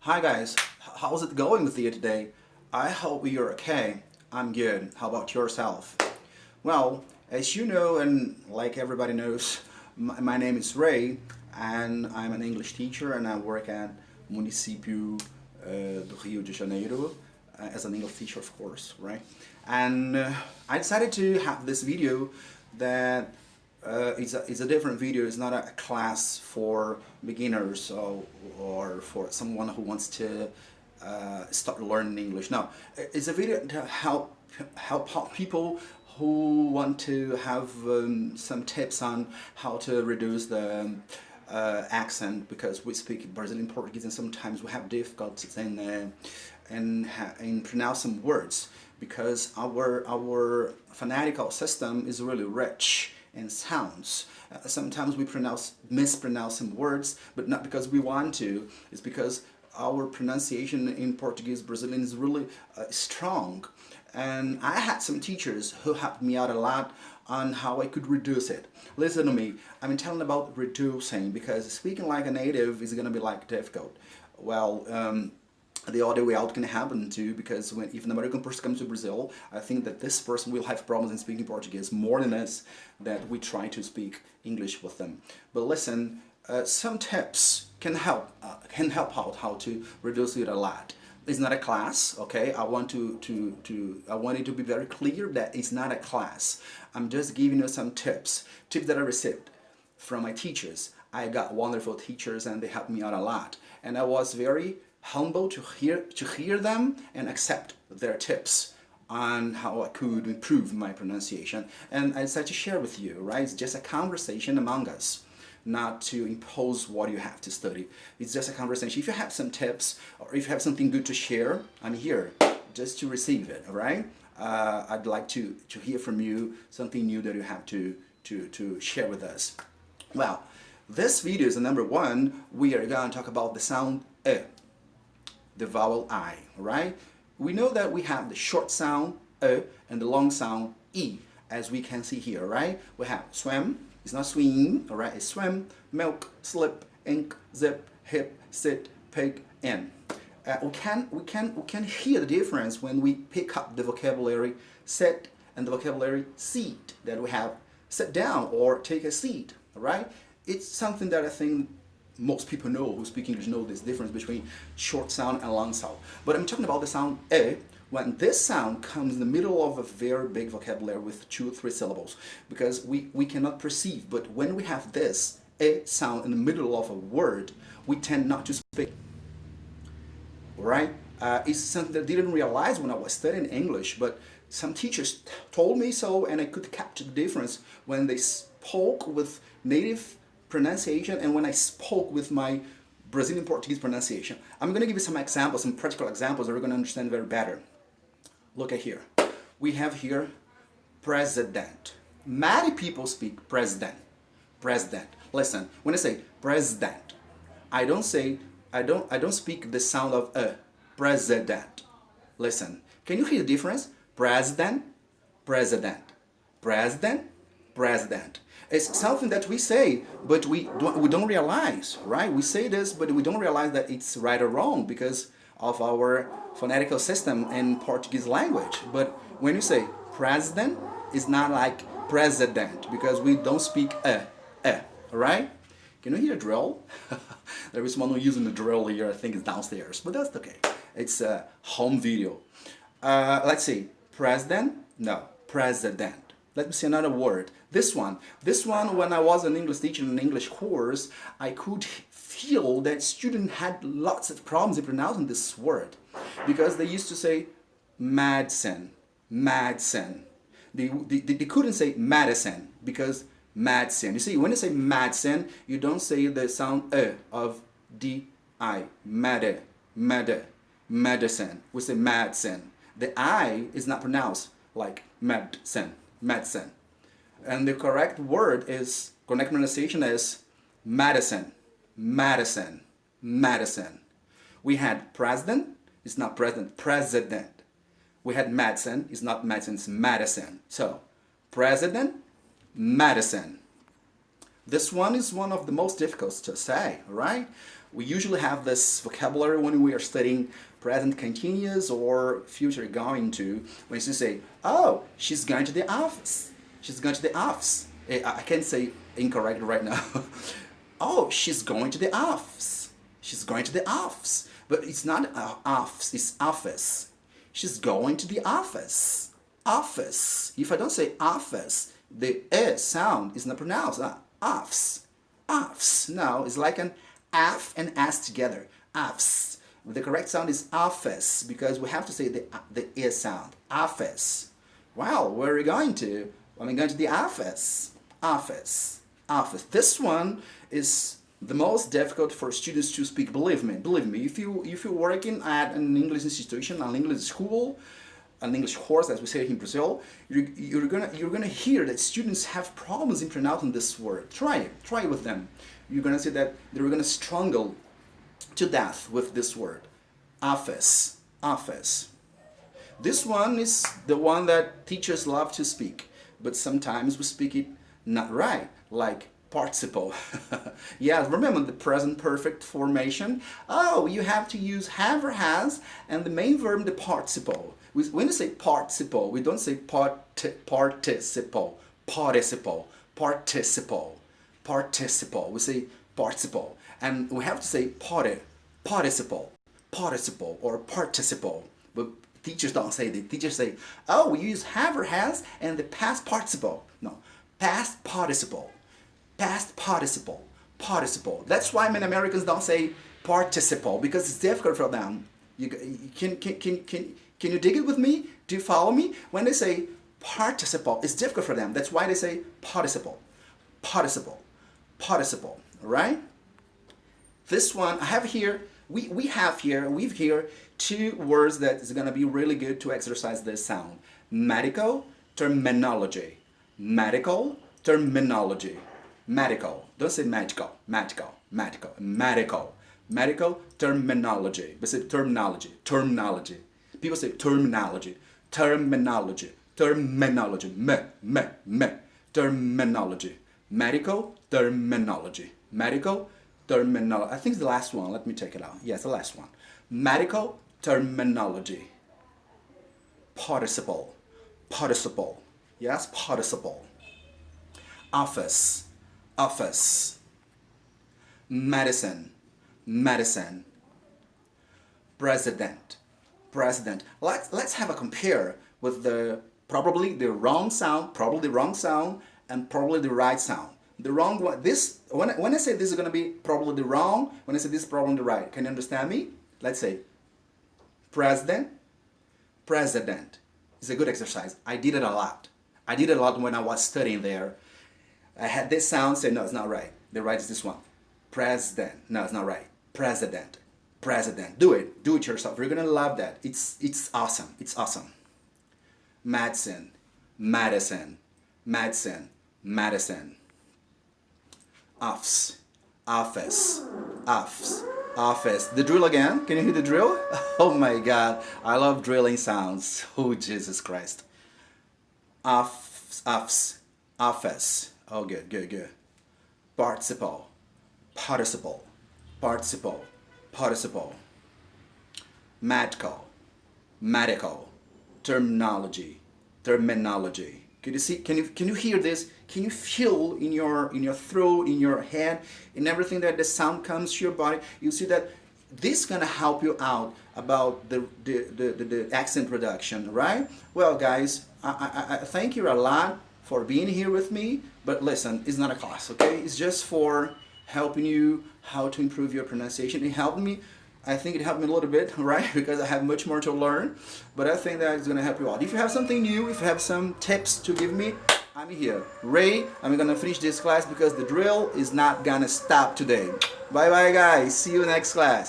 Hi guys, how's it going with you today? I hope you're okay. I'm good. How about yourself? Well, as you know, and like everybody knows, my name is Ray, and I'm an English teacher, and I work at Município do Rio de Janeiro as an English teacher, of course, right? And I decided to have this video that it's a different video. It's not a class for beginners or for someone who wants to start learning English. No, it's a video to help people who want to have some tips on how to reduce the accent, because we speak Brazilian Portuguese and sometimes we have difficulties in pronouncing words, because our phonetical system is really rich in sounds. Sometimes we mispronounce some words, but not because we want to. It's because our pronunciation in Portuguese Brazilian is really strong. And I had some teachers who helped me out a lot on how I could reduce it. Listen to me, I'm telling about reducing, because speaking like a native is gonna be like difficult. Well, the other way out can happen too, because if an American person comes to Brazil, I think that this person will have problems in speaking Portuguese more than us that we try to speak English with them. But listen, some tips can help out how to reduce it a lot. It's not a class, okay? I want I want it to be very clear that it's not a class. I'm just giving you some tips that I received from my teachers. I got wonderful teachers and they helped me out a lot. And I was very humble to hear them and accept their tips on how I could improve my pronunciation. And I decided to share with you, right? It's just a conversation among us, not to impose what you have to study. It's just a conversation. If you have some tips or if you have something good to share, I'm here just to receive it, all right? I'd like to hear from you something new that you have to share with us. Well, this video is number one. We are going to talk about the sound E, the vowel I, right? We know that we have the short sound E and the long sound E, as we can see here, right? We have swim, it's not swim, all right? It's swim, milk, slip, ink, zip, hip, sit, pig, in. We can hear the difference when we pick up the vocabulary sit and the vocabulary seat that we have sit down or take a seat, all right? It's something that I think most people know who speak English know this difference between short sound and long sound. But I'm talking about the sound E, when this sound comes in the middle of a very big vocabulary with 2 or 3 syllables, because we cannot perceive, but when we have this E sound in the middle of a word, we tend not to speak, right? It's something that I didn't realize when I was studying English, but some teachers told me so, and I could capture the difference when they spoke with native pronunciation and when I spoke with my Brazilian Portuguese pronunciation. I'm going to give you some examples, some practical examples that we're going to understand very better. Look at here. We have here president. Many people speak president. President. Listen, when I say president, I don't say I don't speak the sound of a president. Listen, can you hear the difference? President, president, president, president. It's something that we say, but we don't realize, right? We say this, but we don't realize that it's right or wrong because of our phonetical system in Portuguese language. But when you say president, it's not like president because we don't speak right? Can you hear a drill? There is someone using the drill here. I think it's downstairs, but that's okay. It's a home video. Let's see. President? No. President. Let me see another word. This one, when I was an English teacher in an English course, I could feel that students had lots of problems in pronouncing this word because they used to say medicine, medicine. They couldn't say medicine because medicine. You see, when you say medicine, you don't say the sound of D-I, medicine. We say medicine. The I is not pronounced like medicine. Medicine. And the correct pronunciation is medicine, medicine, medicine. We had president, it's not president, president. We had medicine, it's not medicine, it's medicine. So, president, medicine. This one is one of the most difficult to say, right? We usually have this vocabulary when we are studying present continuous or future going to. When you say, oh, she's going to the office. She's going to the office. I can't say incorrect right now. Oh, she's going to the office. She's going to the office. But it's not office, it's office. She's going to the office. Office. If I don't say office, the E sound is not pronounced. Office. Office. No, it's like an F and S together. Office. The correct sound is office because we have to say the E sound. Office. Well, where are you going to? I'm going to the office. Office. Office. This one is the most difficult for students to speak. Believe me. If you're working at an English institution, an English school, an English course, as we say in Brazil, you're gonna hear that students have problems in pronouncing this word. Try it with them. You're gonna see that they're gonna struggle to death with this word. Office. Office. This one is the one that teachers love to speak, but sometimes we speak it not right, like participle. Yeah, remember the present perfect formation? Oh, you have to use have or has and the main verb, the participle. When you say participle, we don't say participle, participle. We say participle. And we have to say participle, or participle. But teachers don't say that. Teachers say, oh, we use have or has and the past participle. No, past participle. Past participle. That's why many Americans don't say participle because it's difficult for them. Can you dig it with me? Do you follow me? When they say participle, it's difficult for them. That's why they say participle. Right? This one I have here. We've here two words that is gonna be really good to exercise this sound. Medical terminology. Medical terminology. Medical. Don't say magical. Medical terminology. But say terminology. People say terminology. Terminology. Terminology. Medical terminology. Medical terminology. I think it's the last one. Let me check it out. Yes, the last one. Medical terminology. Participle. Yes, participle. Office. Medicine. President. Let's have a compare with probably the wrong sound, and probably the right sound. The wrong one. When I say this is gonna be probably the wrong, when I say this is probably the right. Can you understand me? Let's say president. It's a good exercise. I did it a lot when I was studying there. I had this sound, say no, it's not right. The right is this one. President. No, it's not right. President. Do it yourself. You're gonna love that. It's awesome. Medicine. Office. The drill again. Can you hear the drill? Oh my God, I love drilling sounds. Oh Jesus Christ. Office. Oh, good. Participle. Medical. Terminology. Can you see? Can you hear this? Can you feel in your throat, in your head, in everything that the sound comes to your body? You see that this is gonna help you out about the accent production, right? Well, guys, I thank you a lot for being here with me. But listen, it's not a class, okay? It's just for helping you how to improve your pronunciation. It helped me. I think it helped me a little bit, right? Because I have much more to learn. But I think that it's gonna help you out. If you have something new, if you have some tips to give me, I'm here. Ray, I'm gonna finish this class because the drill is not gonna stop today. Bye bye guys. See you next class.